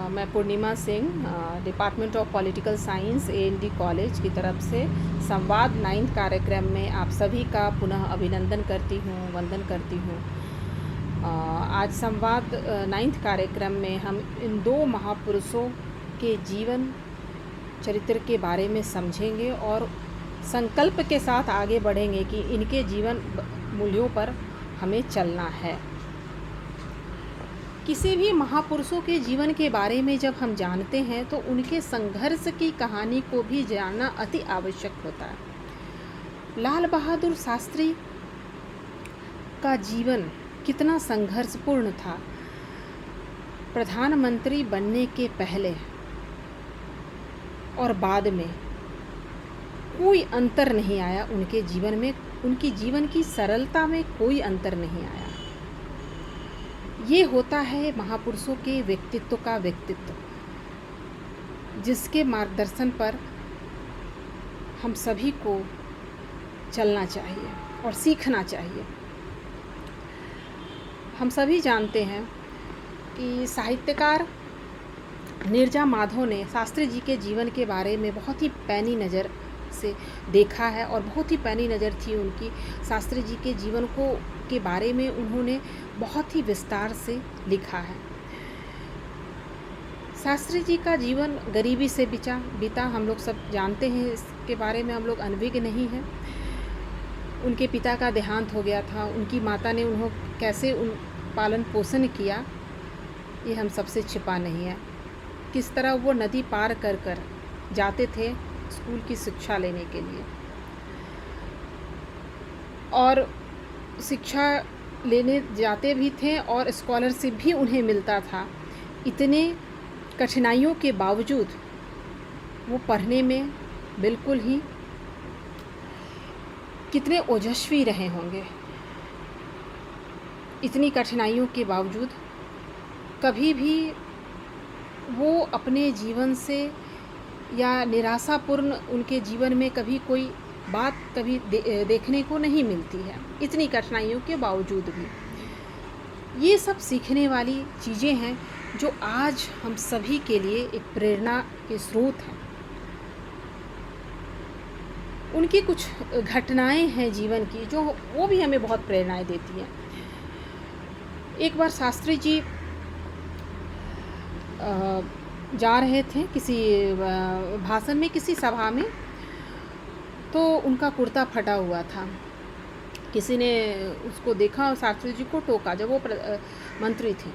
मैं Purnima Singh department of political science ALD college की तरफ से संवाद 9th कार्यक्रम में आप सभी का पुनः अभिनंदन करती हूँ, वंदन करती हूँ। आज संवाद 9th कार्यक्रम में हम इन दो महापुरुषों के जीवन चरित्र के बारे में समझेंगे और संकल्प के साथ आगे बढ़ेंगे कि इनके जीवन मूल्यों पर हमें चलना है। किसी भी महापुरुषों के जीवन के बारे में जब हम जानते हैं तो उनके संघर्ष की कहानी को भी जानना अति आवश्यक होता है। लाल बहादुर शास्त्री का जीवन कितना संघर्षपूर्ण था। प्रधानमंत्री बनने के पहले और बाद में कोई अंतर नहीं आया उनके जीवन में, उनकी जीवन की सरलता में कोई अंतर नहीं आया। ये होता है महापुरुषों के व्यक्तित्व का व्यक्तित्व, जिसके मार्गदर्शन पर हम सभी को चलना चाहिए और सीखना चाहिए। हम सभी जानते हैं कि साहित्यकार नीरजा माधव ने शास्त्री जी के जीवन के बारे में बहुत ही पैनी नज़र से देखा है और बहुत ही पैनी नज़र थी उनकी। शास्त्री जी के जीवन के बारे में उन्होंने बहुत ही विस्तार से लिखा है। शास्त्री जी का जीवन गरीबी से बीता हम लोग सब जानते हैं, इसके बारे में हम लोग अनभिज्ञ नहीं हैं। उनके पिता का देहांत हो गया था, उनकी माता ने उन्हें कैसे पालन पोषण किया ये हम सबसे छिपा नहीं है। किस तरह वो नदी पार कर जाते थे स्कूल की शिक्षा लेने के लिए, और शिक्षा लेने जाते भी थे और स्कॉलरशिप भी उन्हें मिलता था। इतने कठिनाइयों के बावजूद वो पढ़ने में बिल्कुल ही कितने ओजस्वी रहे होंगे। इतनी कठिनाइयों के बावजूद कभी भी वो अपने जीवन से या निराशापूर्ण उनके जीवन में कभी कोई बात देखने को नहीं मिलती है, इतनी कठिनाइयों के बावजूद भी। ये सब सीखने वाली चीज़ें हैं जो आज हम सभी के लिए एक प्रेरणा के स्रोत हैं। उनकी कुछ घटनाएं हैं जीवन की जो वो भी हमें बहुत प्रेरणाएं देती हैं। एक बार शास्त्री जी जा रहे थे किसी भाषण में, किसी सभा में, तो उनका कुर्ता फटा हुआ था। किसी ने उसको देखा और शास्त्री जी को टोका। जब वो मंत्री थे,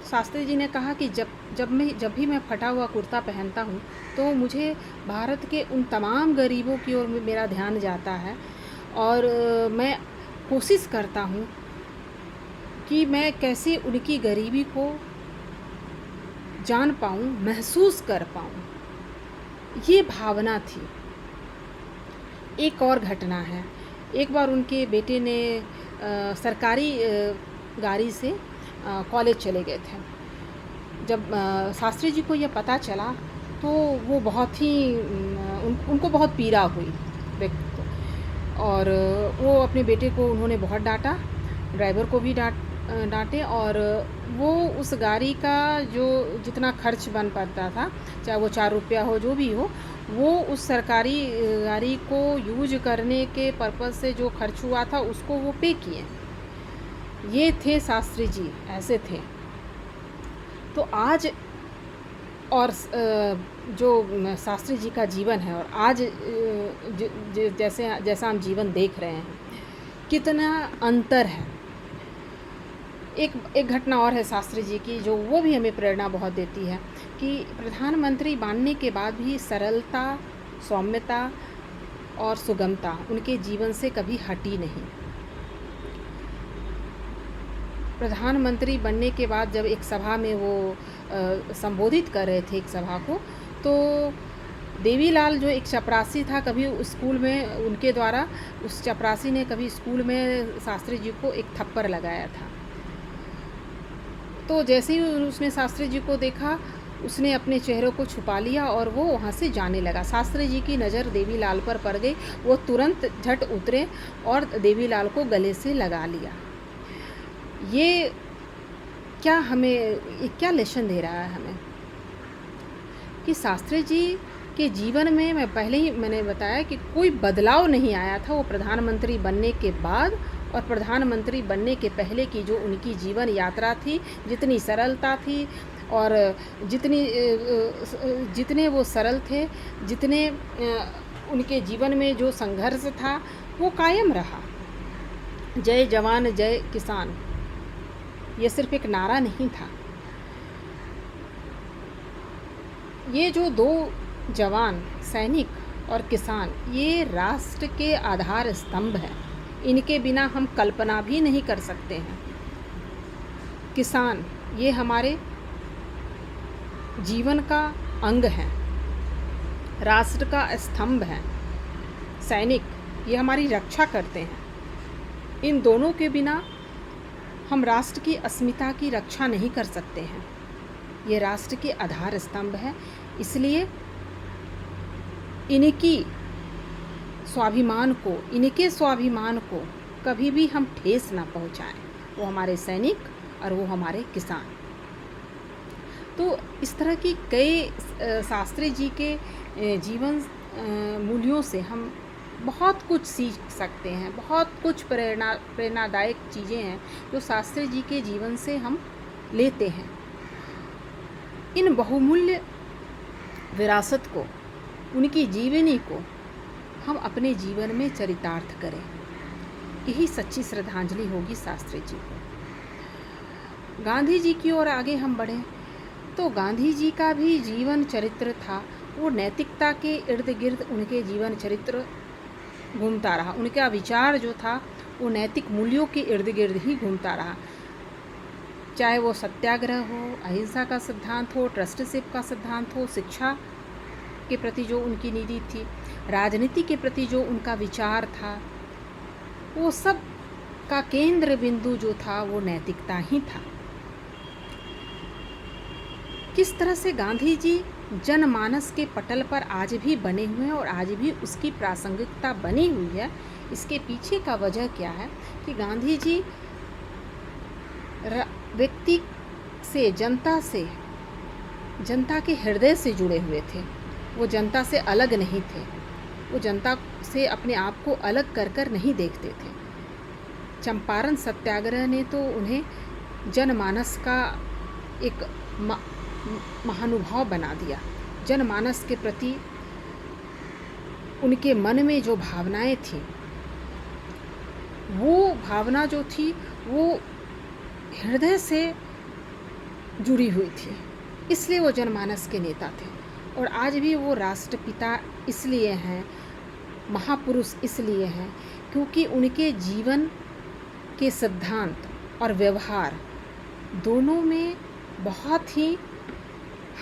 शास्त्री जी ने कहा कि जब भी मैं फटा हुआ कुर्ता पहनता हूँ तो मुझे भारत के उन तमाम गरीबों की ओर मेरा ध्यान जाता है और मैं कोशिश करता हूँ कि मैं कैसे उनकी गरीबी को जान पाऊँ, महसूस कर पाऊँ। ये भावना थी। एक और घटना है। एक बार उनके बेटे ने सरकारी गाड़ी से कॉलेज चले गए थे। जब शास्त्री जी को यह पता चला तो वो बहुत ही उनको बहुत पीड़ा हुई व्यक्ति को, और वो अपने बेटे को उन्होंने बहुत डांटा, ड्राइवर को भी डांटे, और वो उस गाड़ी का जो जितना खर्च बन पाता था, चाहे वो 4 रुपया हो जो भी हो, वो उस सरकारी गाड़ी को यूज करने के पर्पज़ से जो खर्च हुआ था उसको वो पे किए। ये थे शास्त्री जी, ऐसे थे। तो आज और जो शास्त्री जी का जीवन है और आज जैसा हम जीवन देख रहे हैं, कितना अंतर है। एक घटना और है शास्त्री जी की जो वो भी हमें प्रेरणा बहुत देती है कि प्रधानमंत्री बनने के बाद भी सरलता, सौम्यता और सुगमता उनके जीवन से कभी हटी नहीं। प्रधानमंत्री बनने के बाद जब एक सभा में वो संबोधित कर रहे थे एक सभा को, तो देवीलाल जो एक चपरासी था, कभी स्कूल में उनके द्वारा उस चपरासी ने कभी स्कूल में शास्त्री जी को एक थप्पड़ लगाया था। तो जैसे ही उसने शास्त्री जी को देखा, उसने अपने चेहरे को छुपा लिया और वो वहाँ से जाने लगा। शास्त्री जी की नज़र देवीलाल पर पड़ गई। वो तुरंत झट उतरे और देवीलाल को गले से लगा लिया। ये क्या लेसन दे रहा है हमें? कि शास्त्री जी के जीवन में मैंने बताया कि कोई बदलाव नहीं आया था। वो प्रधानमंत्री बनने के बाद और प्रधानमंत्री बनने के पहले की जो उनकी जीवन यात्रा थी, जितनी सरलता थी और जितने वो सरल थे, जितने उनके जीवन में जो संघर्ष था वो कायम रहा। जय जवान जय किसान, ये सिर्फ एक नारा नहीं था। ये जो दो जवान, सैनिक और किसान, ये राष्ट्र के आधार स्तंभ हैं। इनके बिना हम कल्पना भी नहीं कर सकते हैं। किसान ये हमारे जीवन का अंग हैं, राष्ट्र का स्तंभ हैं। सैनिक ये हमारी रक्षा करते हैं। इन दोनों के बिना हम राष्ट्र की अस्मिता की रक्षा नहीं कर सकते हैं। ये राष्ट्र के आधार स्तंभ है। इसलिए इनके स्वाभिमान को कभी भी हम ठेस ना पहुंचाएं। वो हमारे सैनिक और वो हमारे किसान। तो इस तरह की कई शास्त्री जी के जीवन मूल्यों से हम बहुत कुछ सीख सकते हैं। बहुत कुछ प्रेरणादायक चीज़ें हैं जो शास्त्री जी के जीवन से हम लेते हैं। इन बहुमूल्य विरासत को, उनकी जीवनी को हम अपने जीवन में चरितार्थ करें। यही सच्ची श्रद्धांजलि होगी शास्त्री जी को। गांधी जी की ओर आगे हम बढ़ें तो गांधी जी का भी जीवन चरित्र था। वो नैतिकता के इर्द गिर्द उनके जीवन चरित्र घूमता रहा। उनका विचार जो था वो नैतिक मूल्यों के इर्द गिर्द ही घूमता रहा। चाहे वो सत्याग्रह हो, अहिंसा का सिद्धांत हो, ट्रस्टीशिप का सिद्धांत हो, शिक्षा के प्रति जो उनकी नीति थी, राजनीति के प्रति जो उनका विचार था, वो सब का केंद्र बिंदु जो था वो नैतिकता ही था। किस तरह से गांधी जी जनमानस के पटल पर आज भी बने हुए हैं और आज भी उसकी प्रासंगिकता बनी हुई है, इसके पीछे का वजह क्या है कि गांधी जी व्यक्ति से, जनता के हृदय से जुड़े हुए थे। वो जनता से अलग नहीं थे। वो जनता से अपने आप को अलग कर नहीं देखते थे। चंपारण सत्याग्रह ने तो उन्हें जनमानस का एक महानुभाव बना दिया। जनमानस के प्रति उनके मन में जो भावनाएं थी, वो भावना जो थी वो हृदय से जुड़ी हुई थी। इसलिए वो जनमानस के नेता थे। और आज भी वो राष्ट्रपिता इसलिए हैं, महापुरुष इसलिए हैं क्योंकि उनके जीवन के सिद्धांत और व्यवहार दोनों में बहुत ही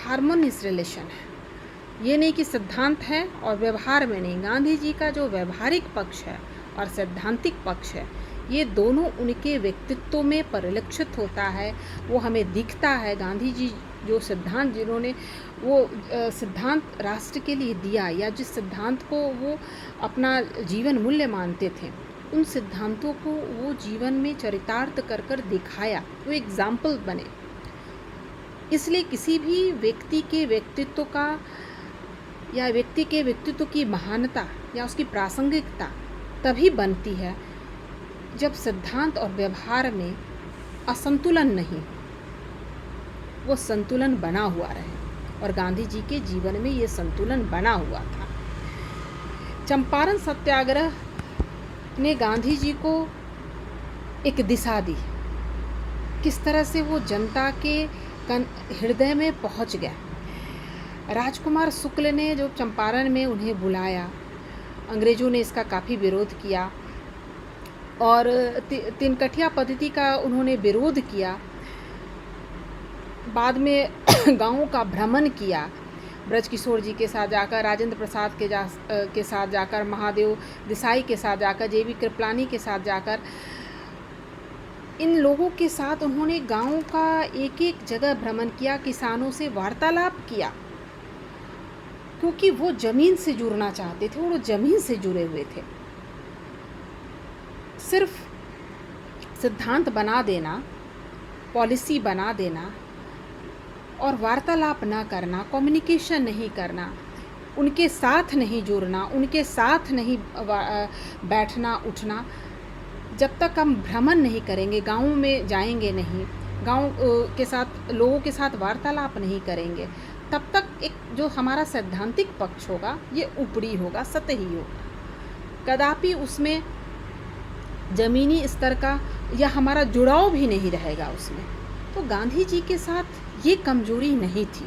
हार्मोनियस रिलेशन है। ये नहीं कि सिद्धांत है और व्यवहार में नहीं। गांधी जी का जो व्यवहारिक पक्ष है और सैद्धांतिक पक्ष है, ये दोनों उनके व्यक्तित्व में परिलक्षित होता है। वो हमें दिखता है। गांधी जी जो सिद्धांत, जिन्होंने वो सिद्धांत राष्ट्र के लिए दिया या जिस सिद्धांत को वो अपना जीवन मूल्य मानते थे, उन सिद्धांतों को वो जीवन में चरितार्थ कर दिखाया। वो एग्जाम्पल बने। इसलिए किसी भी व्यक्ति के व्यक्तित्व का या व्यक्ति के व्यक्तित्व की महानता या उसकी प्रासंगिकता तभी बनती है जब सिद्धांत और व्यवहार में असंतुलन नहीं, वो संतुलन बना हुआ रहे। और गांधी जी के जीवन में ये संतुलन बना हुआ था। चंपारण सत्याग्रह ने गांधी जी को एक दिशा दी। किस तरह से वो जनता के हृदय में पहुंच गया। राजकुमार शुक्ल ने जो चंपारण में उन्हें बुलाया, अंग्रेज़ों ने इसका काफ़ी विरोध किया और तिनकठिया पद्धति का उन्होंने विरोध किया। बाद में गाँवों का भ्रमण किया, ब्रजकिशोर जी के साथ जाकर, राजेंद्र प्रसाद के साथ जाकर, महादेव देसाई के साथ जाकर, जेबी कृपलानी के साथ जाकर, इन लोगों के साथ उन्होंने गाँव का एक एक जगह भ्रमण किया, किसानों से वार्तालाप किया, क्योंकि वो ज़मीन से जुड़ना चाहते थे। वो ज़मीन से जुड़े हुए थे। सिर्फ सिद्धांत बना देना, पॉलिसी बना देना और वार्तालाप ना करना, कम्युनिकेशन नहीं करना, उनके साथ नहीं जुड़ना, उनके साथ नहीं बैठना उठना, जब तक हम भ्रमण नहीं करेंगे, गाँव में जाएंगे नहीं, गाँव के साथ लोगों के साथ वार्तालाप नहीं करेंगे, तब तक एक जो हमारा सैद्धांतिक पक्ष होगा ये ऊपरी होगा, सतही होगा। कदापि उसमें ज़मीनी स्तर का या हमारा जुड़ाव भी नहीं रहेगा उसमें। तो गांधी जी के साथ ये कमजोरी नहीं थी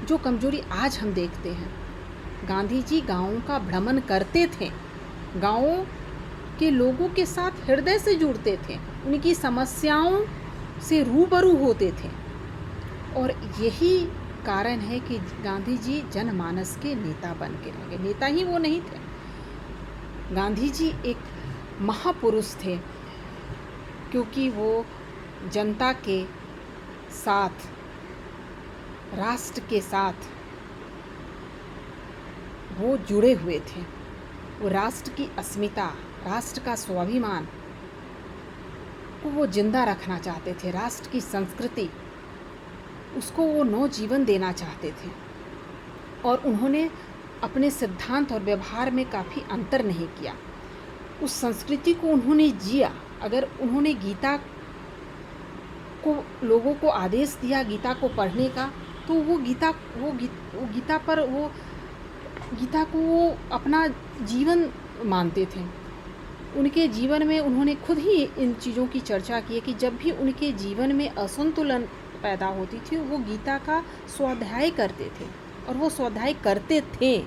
जो कमजोरी आज हम देखते हैं। गांधी जी गाँवों का भ्रमण करते थे, गाँवों के लोगों के साथ हृदय से जुड़ते थे, उनकी समस्याओं से रूबरू होते थे। और यही कारण है कि गांधी जी जनमानस के नेता बन के रह गए। नेता ही वो नहीं थे, गांधी जी एक महापुरुष थे, क्योंकि वो जनता के साथ, राष्ट्र के साथ वो जुड़े हुए थे। वो राष्ट्र की अस्मिता, राष्ट्र का स्वाभिमान को वो जिंदा रखना चाहते थे। राष्ट्र की संस्कृति, उसको वो नवजीवन देना चाहते थे। और उन्होंने अपने सिद्धांत और व्यवहार में काफ़ी अंतर नहीं किया। उस संस्कृति को उन्होंने जिया। अगर उन्होंने गीता को लोगों को आदेश दिया गीता को पढ़ने का, तो वो गीता को वो अपना जीवन मानते थे। उनके जीवन में उन्होंने खुद ही इन चीज़ों की चर्चा की है कि जब भी उनके जीवन में असंतुलन पैदा होती थी, वो गीता का स्वाध्याय करते थे। और वो स्वाध्याय करते थे,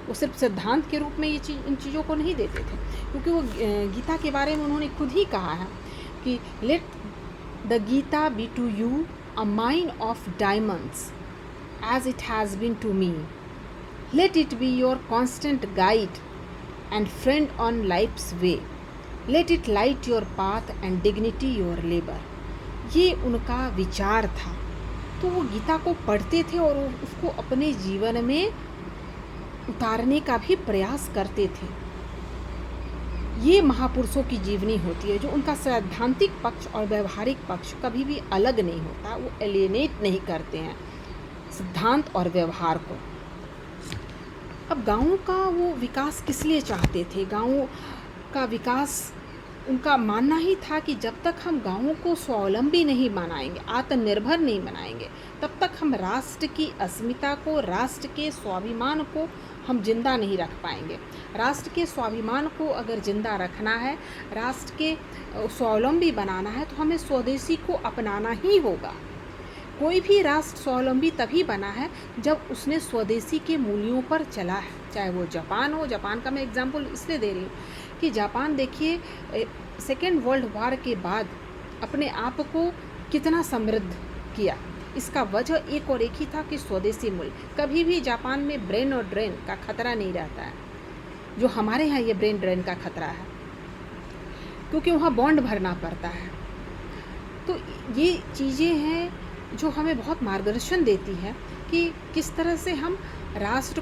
वो सिर्फ सिद्धांत के रूप में इन चीज़ों को नहीं देते थे, क्योंकि वो गीता के बारे में उन्होंने खुद ही कहा है कि let the Gita be to you a mine of diamonds as it has been to me, let it be your constant guide and friend on life's way, let it light your path and dignity your labour. ये उनका विचार था। तो वो गीता को पढ़ते थे और उसको अपने जीवन में उतारने का भी प्रयास करते थे। ये महापुरुषों की जीवनी होती है, जो उनका सैद्धांतिक पक्ष और व्यवहारिक पक्ष कभी भी अलग नहीं होता। वो एलिएनेट नहीं करते हैं सिद्धांत और व्यवहार को। अब गाँव का वो विकास किस लिए चाहते थे? गाँव का विकास उनका मानना ही था कि जब तक हम गाँवों को स्वावलंबी नहीं बनाएंगे, आत्मनिर्भर नहीं बनाएंगे, तब तक हम राष्ट्र की अस्मिता को, राष्ट्र के स्वाभिमान को हम जिंदा नहीं रख पाएंगे। राष्ट्र के स्वाभिमान को अगर जिंदा रखना है, राष्ट्र के स्वावलंबी बनाना है, तो हमें स्वदेशी को अपनाना ही होगा। कोई भी राष्ट्र स्वावलंबी तभी बना है जब उसने स्वदेशी के मूल्यों पर चला है। चाहे वो जापान हो, जापान का मैं एग्जाम्पल इसलिए दे रही हूँ कि जापान देखिए सेकेंड वर्ल्ड वॉर के बाद अपने आप को कितना समृद्ध किया। इसका वजह एक और एक ही था कि स्वदेशी मूल्य। कभी भी जापान में ब्रेन और ड्रेन का खतरा नहीं रहता है, जो हमारे यहाँ ये ब्रेन ड्रेन का खतरा है, क्योंकि वहाँ बॉन्ड भरना पड़ता है। तो ये चीज़ें हैं जो हमें बहुत मार्गदर्शन देती है कि किस तरह से हम राष्ट्र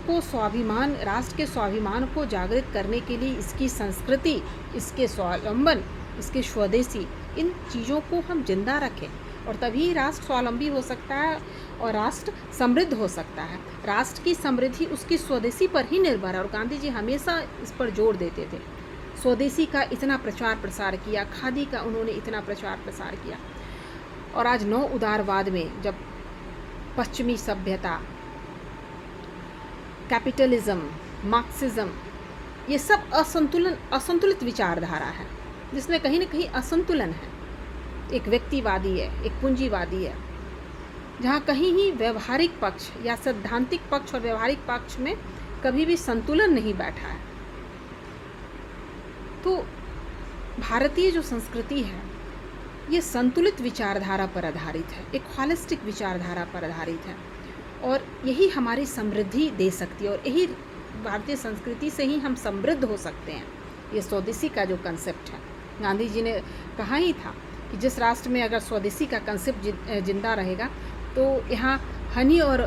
के स्वाभिमान को जागृत करने के लिए इसकी संस्कृति, इसके स्वावलंबन, इसके स्वदेशी, इन चीज़ों को हम जिंदा रखें, और तभी राष्ट्र स्वावलंबी हो सकता है और राष्ट्र समृद्ध हो सकता है। राष्ट्र की समृद्धि उसकी स्वदेशी पर ही निर्भर है, और गांधी जी हमेशा इस पर जोर देते थे। स्वदेशी का इतना प्रचार प्रसार किया, खादी का उन्होंने इतना प्रचार प्रसार किया। और आज नव उदारवाद में जब पश्चिमी सभ्यता, कैपिटलिज्म, मार्क्सिज्म, ये सब असंतुलित विचारधारा है, जिसमें कहीं ना कहीं असंतुलन है। एक व्यक्तिवादी है, एक पूंजीवादी है, जहाँ कहीं ही व्यवहारिक पक्ष या सैद्धांतिक पक्ष और व्यवहारिक पक्ष में कभी भी संतुलन नहीं बैठा है। तो भारतीय जो संस्कृति है ये संतुलित विचारधारा पर आधारित है, एक होलिस्टिक विचारधारा पर आधारित है, और यही हमारी समृद्धि दे सकती है। और यही भारतीय संस्कृति से ही हम समृद्ध हो सकते हैं। ये स्वदेशी का जो कंसेप्ट है, गांधी जी ने कहा ही था कि जिस राष्ट्र में अगर स्वदेशी का कंसेप्ट जिंदा रहेगा, तो यहाँ हनी और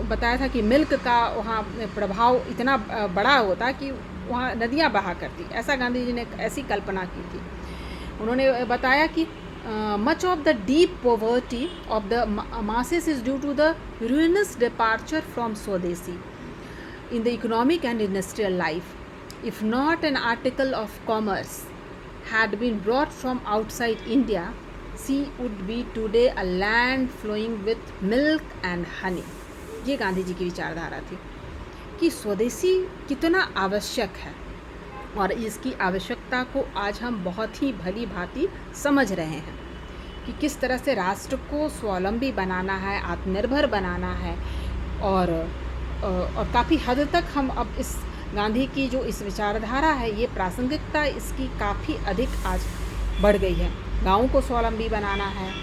बताया था कि मिल्क का वहाँ प्रभाव इतना बड़ा होता कि वहाँ नदियाँ बहा करती। ऐसा गांधी जी ने ऐसी कल्पना की थी। उन्होंने बताया कि much of the deep poverty of the masses is due to the ruinous departure from Swadeshi in the economic and industrial life. If not an article of commerce had been brought from outside India, she would be today a land flowing with milk and honey. ये गांधी जी की विचारधारा थी कि स्वदेशी कितना आवश्यक है, और इसकी आवश्यकता को आज हम बहुत ही भली भांति समझ रहे हैं कि किस तरह से राष्ट्र को स्वावलंबी बनाना है, आत्मनिर्भर बनाना है, और काफ़ी हद तक हम अब इस गांधी की जो इस विचारधारा है, ये प्रासंगिकता इसकी काफ़ी अधिक आज बढ़ गई है। गाँवों को स्वावलंबी बनाना है,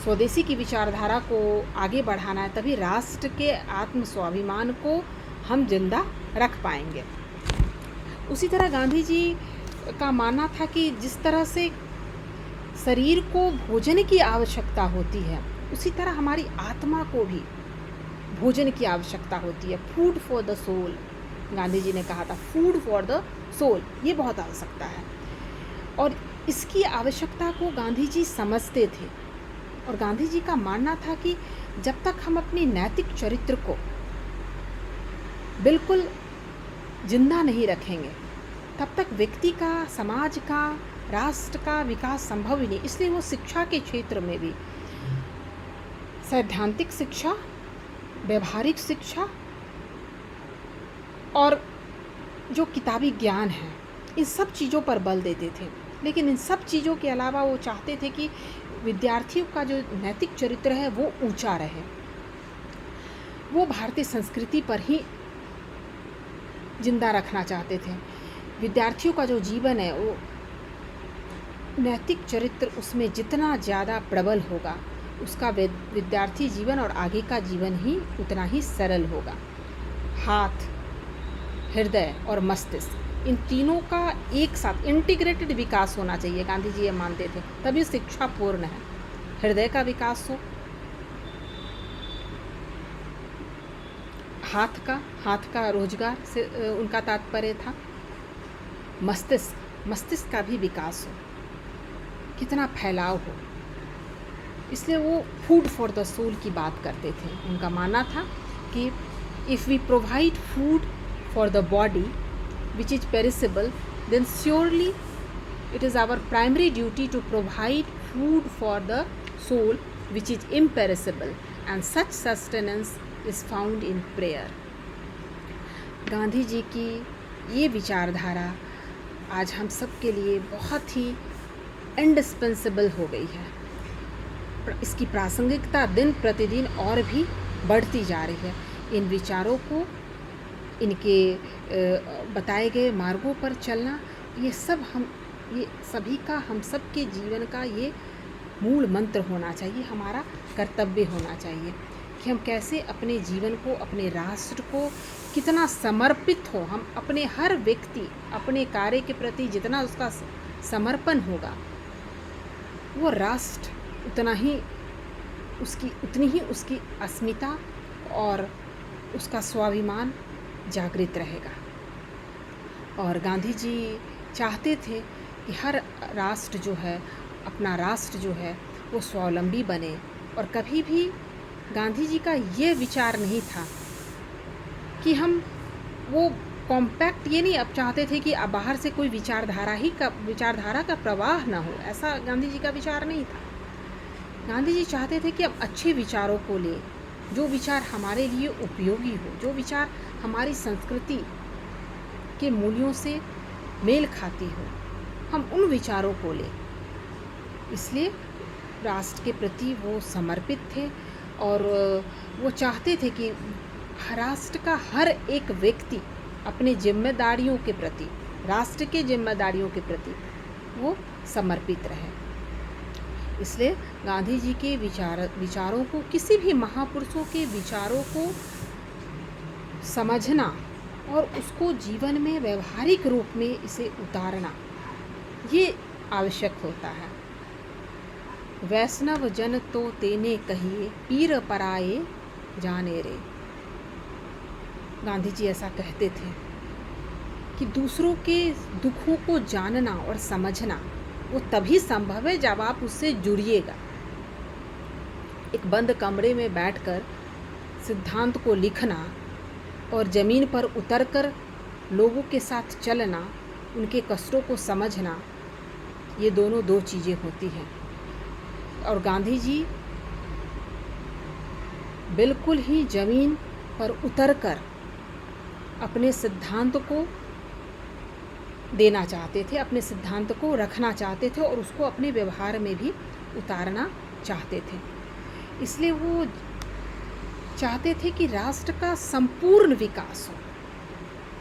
स्वदेशी की विचारधारा को आगे बढ़ाना है, तभी राष्ट्र के आत्म स्वाभिमान को हम जिंदा रख पाएंगे। उसी तरह गांधी जी का मानना था कि जिस तरह से शरीर को भोजन की आवश्यकता होती है, उसी तरह हमारी आत्मा को भी भोजन की आवश्यकता होती है। Food for the soul, Gandhi ji ने कहा था, फूड फॉर द सोल, ये बहुत आवश्यकता है। और इसकी आवश्यकता को गांधी जी समझते थे, और गांधी जी का मानना था कि जब तक हम अपनी नैतिक चरित्र को बिल्कुल जिंदा नहीं रखेंगे, तब तक व्यक्ति का, समाज का, राष्ट्र का विकास संभव ही नहीं। इसलिए वो शिक्षा के क्षेत्र में भी सैद्धांतिक शिक्षा, व्यवहारिक शिक्षा और जो किताबी ज्ञान है, इन सब चीज़ों पर बल देते थे। लेकिन इन सब चीज़ों के अलावा वो चाहते थे कि विद्यार्थियों का जो नैतिक चरित्र है वो ऊंचा रहे। वो भारतीय संस्कृति पर ही जिंदा रखना चाहते थे। विद्यार्थियों का जो जीवन है, वो नैतिक चरित्र उसमें जितना ज़्यादा प्रबल होगा, उसका विद्यार्थी जीवन और आगे का जीवन ही उतना ही सरल होगा। हाथ, हृदय और मस्तिष्क, इन तीनों का एक साथ इंटीग्रेटेड विकास होना चाहिए, गांधी जी ये मानते थे, तभी शिक्षा पूर्ण है। हृदय का विकास हो, हाथ का रोजगार से उनका तात्पर्य था। मस्तिष्क का भी विकास हो, कितना फैलाव हो, इसलिए वो फूड फॉर द सोल की बात करते थे। उनका मानना था कि if we provide food for the body which is perishable, then surely it is our primary duty to provide food for the soul which is imperishable, and such sustenance is found in prayer. Gandhi ji की ये विचारधारा आज हम सब के लिए बहुत ही indispensable हो गई है। इसकी प्रासंगिकता दिन प्रतिदिन और भी बढ़ती जा रही है। इन विचारों को, इनके बताए गए मार्गों पर चलना, ये सभी का, हम सब के जीवन का ये मूल मंत्र होना चाहिए, हमारा कर्तव्य होना चाहिए कि हम कैसे अपने जीवन को, अपने राष्ट्र को कितना समर्पित हो। हम अपने हर व्यक्ति अपने कार्य के प्रति जितना उसका समर्पण होगा, वो राष्ट्र उतनी ही उसकी अस्मिता और उसका स्वाभिमान जागृत रहेगा। और गांधी जी चाहते थे कि हर राष्ट्र जो है, अपना राष्ट्र जो है, वो स्वावलंबी बने। और कभी भी गांधी जी का ये विचार नहीं था कि हम वो कॉम्पैक्ट, ये नहीं अब चाहते थे कि अब बाहर से कोई विचारधारा का प्रवाह ना हो, ऐसा गांधी जी का विचार नहीं था। गांधी जी चाहते थे कि अब अच्छे विचारों को लें, जो विचार हमारे लिए उपयोगी हो, जो विचार हमारी संस्कृति के मूल्यों से मेल खाती हो, हम उन विचारों को लें। इसलिए राष्ट्र के प्रति वो समर्पित थे, और वो चाहते थे कि राष्ट्र का हर एक व्यक्ति अपने जिम्मेदारियों के प्रति, राष्ट्र के जिम्मेदारियों के प्रति वो समर्पित रहे। इसलिए गांधी जी के विचारों को, किसी भी महापुरुषों के विचारों को समझना और उसको जीवन में व्यवहारिक रूप में इसे उतारना, ये आवश्यक होता है। वैष्णव जन तो तेने कहिए, पीर पराए जाने रे। गांधी जी ऐसा कहते थे कि दूसरों के दुखों को जानना और समझना वो तभी संभव है जब आप उससे जुड़िएगा। एक बंद कमरे में बैठकर सिद्धांत को लिखना और ज़मीन पर उतरकर लोगों के साथ चलना, उनके कष्टों को समझना, ये दोनों दो चीज़ें होती हैं। और गांधी जी बिल्कुल ही ज़मीन पर उतरकर अपने सिद्धांत को देना चाहते थे, अपने सिद्धांत को रखना चाहते थे और उसको अपने व्यवहार में भी उतारना चाहते थे। इसलिए वो चाहते थे कि राष्ट्र का संपूर्ण विकास हो,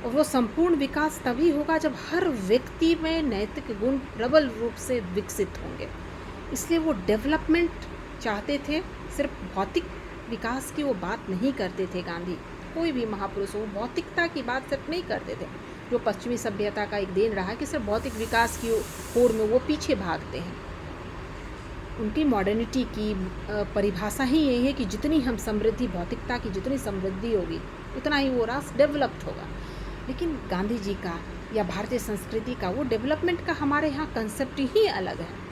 और वो संपूर्ण विकास तभी होगा जब हर व्यक्ति में नैतिक गुण प्रबल रूप से विकसित होंगे। इसलिए वो डेवलपमेंट चाहते थे, सिर्फ भौतिक विकास की वो बात नहीं करते थे। गांधी कोई भी महापुरुष हो भौतिकता की बात सिर्फ नहीं करते थे, जो पश्चिमी सभ्यता का एक देन रहा है कि सिर्फ भौतिक विकास की होड़ में वो पीछे भागते हैं। उनकी मॉडर्निटी की परिभाषा ही यही है कि जितनी हम समृद्धि, भौतिकता की जितनी समृद्धि होगी उतना ही वो राष्ट्र डेवलप्ड होगा। लेकिन गांधी जी का या भारतीय संस्कृति का वो डेवलपमेंट का हमारे यहाँ कंसेप्ट ही अलग है।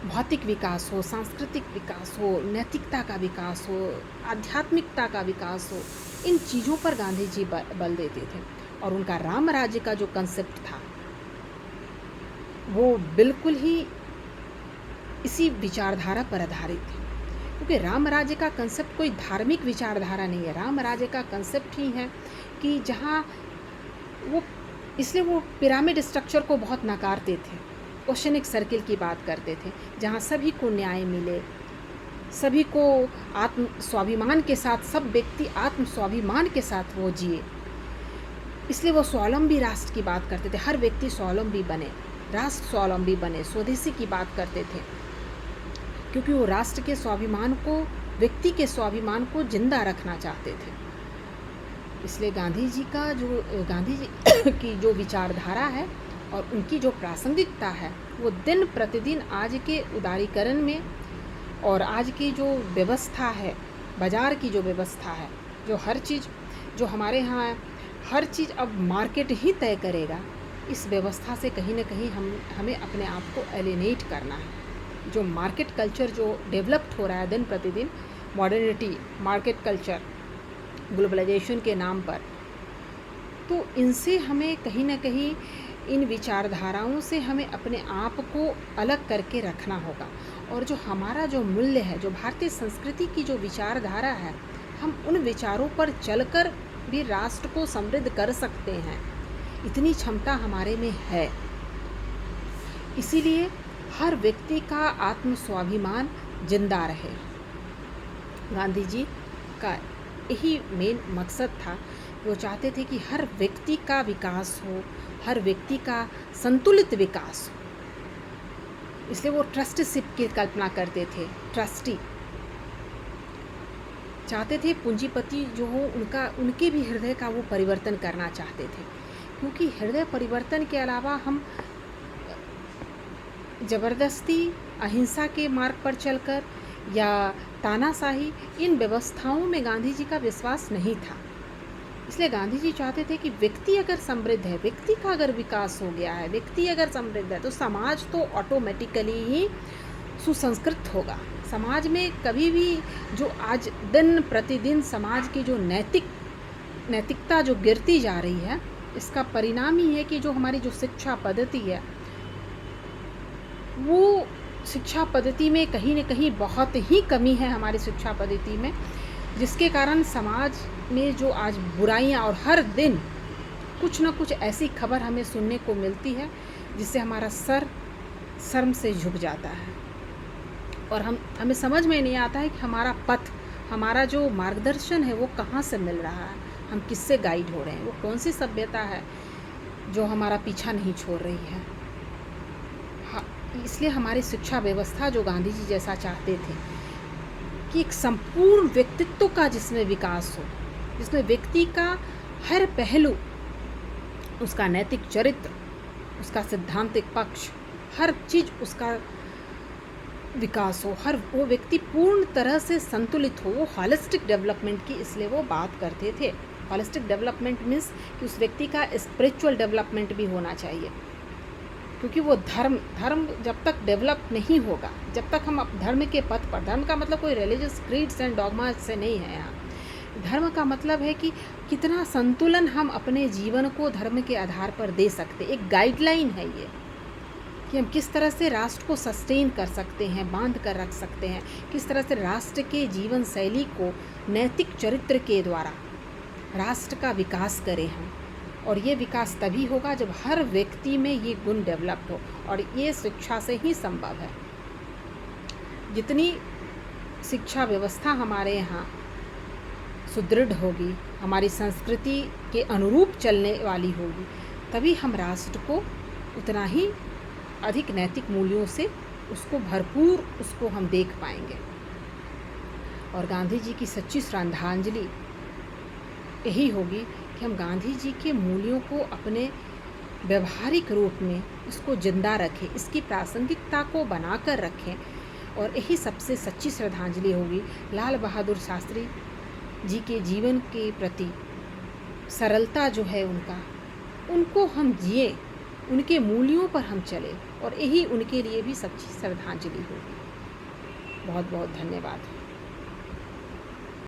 भौतिक विकास हो, सांस्कृतिक विकास हो, नैतिकता का विकास हो, आध्यात्मिकता का विकास हो, इन चीज़ों पर गांधी जी बल देते थे। और उनका राम राज्य का जो कंसेप्ट था वो बिल्कुल ही इसी विचारधारा पर आधारित है, क्योंकि राम राज्य का कंसेप्ट कोई धार्मिक विचारधारा नहीं है। राम राज्य का कंसेप्ट ही है कि जहाँ वो, इसलिए वो पिरामिड स्ट्रक्चर को बहुत नकारते थे, ओशनिक सर्किल की बात करते थे, जहाँ सभी को न्याय मिले, सभी को आत्म स्वाभिमान के साथ, सब व्यक्ति आत्म स्वाभिमान के साथ वो जिए। इसलिए वो स्वावलंबी राष्ट्र की बात करते थे, हर व्यक्ति स्वावलंबी बने, राष्ट्र स्वावलंबी बने, स्वदेशी की बात करते थे, क्योंकि वो राष्ट्र के स्वाभिमान को, व्यक्ति के स्वाभिमान को जिंदा रखना चाहते थे। इसलिए गांधी जी की जो विचारधारा है और उनकी जो प्रासंगिकता है वो दिन प्रतिदिन आज के उदारीकरण में और आज की जो व्यवस्था है, बाज़ार की जो व्यवस्था है, जो हर चीज़ जो हमारे यहाँ है, हर चीज़ अब मार्केट ही तय करेगा, इस व्यवस्था से कहीं ना कहीं हमें अपने आप को एलिनेट करना है। जो मार्केट कल्चर जो डेवलप्ड हो रहा है दिन प्रतिदिन, मॉडर्निटी, मार्केट कल्चर, ग्लोबलाइजेशन के नाम पर, तो इनसे हमें कहीं ना कहीं, इन विचारधाराओं से हमें अपने आप को अलग करके रखना होगा। और जो हमारा जो मूल्य है, जो भारतीय संस्कृति की जो विचारधारा है, हम उन विचारों पर चलकर भी राष्ट्र को समृद्ध कर सकते हैं, इतनी क्षमता हमारे में है। इसीलिए हर व्यक्ति का आत्म स्वाभिमान जिंदा रहे। गांधी जी का यही मेन मकसद था। वो चाहते थे कि हर व्यक्ति का विकास हो, हर व्यक्ति का संतुलित विकास हो। इसलिए वो ट्रस्टीशिप की कल्पना करते थे। ट्रस्टी चाहते थे, पूंजीपति जो हो उनके भी हृदय का वो परिवर्तन करना चाहते थे, क्योंकि हृदय परिवर्तन के अलावा हम ज़बरदस्ती, अहिंसा के मार्ग पर चलकर या तानाशाही, इन व्यवस्थाओं में गांधी जी का विश्वास नहीं था। इसलिए गांधी जी चाहते थे कि व्यक्ति अगर समृद्ध है, व्यक्ति का अगर विकास हो गया है, व्यक्ति अगर समृद्ध है, तो समाज तो ऑटोमेटिकली ही सुसंस्कृत होगा। समाज में कभी भी जो आज दिन प्रतिदिन समाज की जो नैतिकता जो गिरती जा रही है, इसका परिणाम ही है कि जो हमारी जो शिक्षा पद्धति है, वो शिक्षा पद्धति में कहीं न कहीं बहुत ही कमी है हमारी शिक्षा पद्धति में, जिसके कारण समाज में जो आज बुराइयां, और हर दिन कुछ न कुछ ऐसी खबर हमें सुनने को मिलती है जिससे हमारा सर शर्म से झुक जाता है, और हमें समझ में नहीं आता है कि हमारा पथ, हमारा जो मार्गदर्शन है वो कहाँ से मिल रहा है, हम किससे गाइड हो रहे हैं, वो कौन सी सभ्यता है जो हमारा पीछा नहीं छोड़ रही है। इसलिए हमारी शिक्षा व्यवस्था जो गांधी जी जैसा चाहते थे कि एक संपूर्ण व्यक्तित्व का जिसमें विकास हो, जिसमें व्यक्ति का हर पहलू, उसका नैतिक चरित्र, उसका सिद्धांतिक पक्ष, हर चीज़ उसका विकास हो, हर वो व्यक्ति पूर्ण तरह से संतुलित हो, वो हॉलिस्टिक डेवलपमेंट की इसलिए वो बात करते थे। हॉलिस्टिक डेवलपमेंट मीन्स कि उस व्यक्ति का स्पिरिचुअल डेवलपमेंट भी होना चाहिए। क्योंकि वो धर्म जब तक डेवलप नहीं होगा, जब तक हम धर्म के पथ पर, धर्म का मतलब कोई रिलीजियस क्रीड्स एंड डॉगमा से नहीं है यहाँ। धर्म का मतलब है कि कितना संतुलन हम अपने जीवन को धर्म के आधार पर दे सकते, एक गाइडलाइन है ये कि हम किस तरह से राष्ट्र को सस्टेन कर सकते हैं, बांध कर रख सकते हैं, किस तरह से राष्ट्र के जीवन शैली को नैतिक चरित्र के द्वारा राष्ट्र का विकास करें हम। और ये विकास तभी होगा जब हर व्यक्ति में ये गुण डेवलप हो, और ये शिक्षा से ही संभव है। जितनी शिक्षा व्यवस्था हमारे यहाँ सुदृढ़ होगी, हमारी संस्कृति के अनुरूप चलने वाली होगी, तभी हम राष्ट्र को उतना ही अधिक नैतिक मूल्यों से उसको भरपूर उसको हम देख पाएंगे। और गांधी जी की सच्ची श्रद्धांजलि यही होगी कि हम गांधी जी के मूल्यों को अपने व्यवहारिक रूप में उसको जिंदा रखें, इसकी प्रासंगिकता को बनाकर रखें। और यही सबसे सच्ची श्रद्धांजलि होगी लाल बहादुर शास्त्री जी के जीवन के प्रति सरलता जो है उनको हम जिए, उनके मूल्यों पर हम चले, और यही उनके लिए भी सच्ची श्रद्धांजलि होगी। बहुत बहुत धन्यवाद।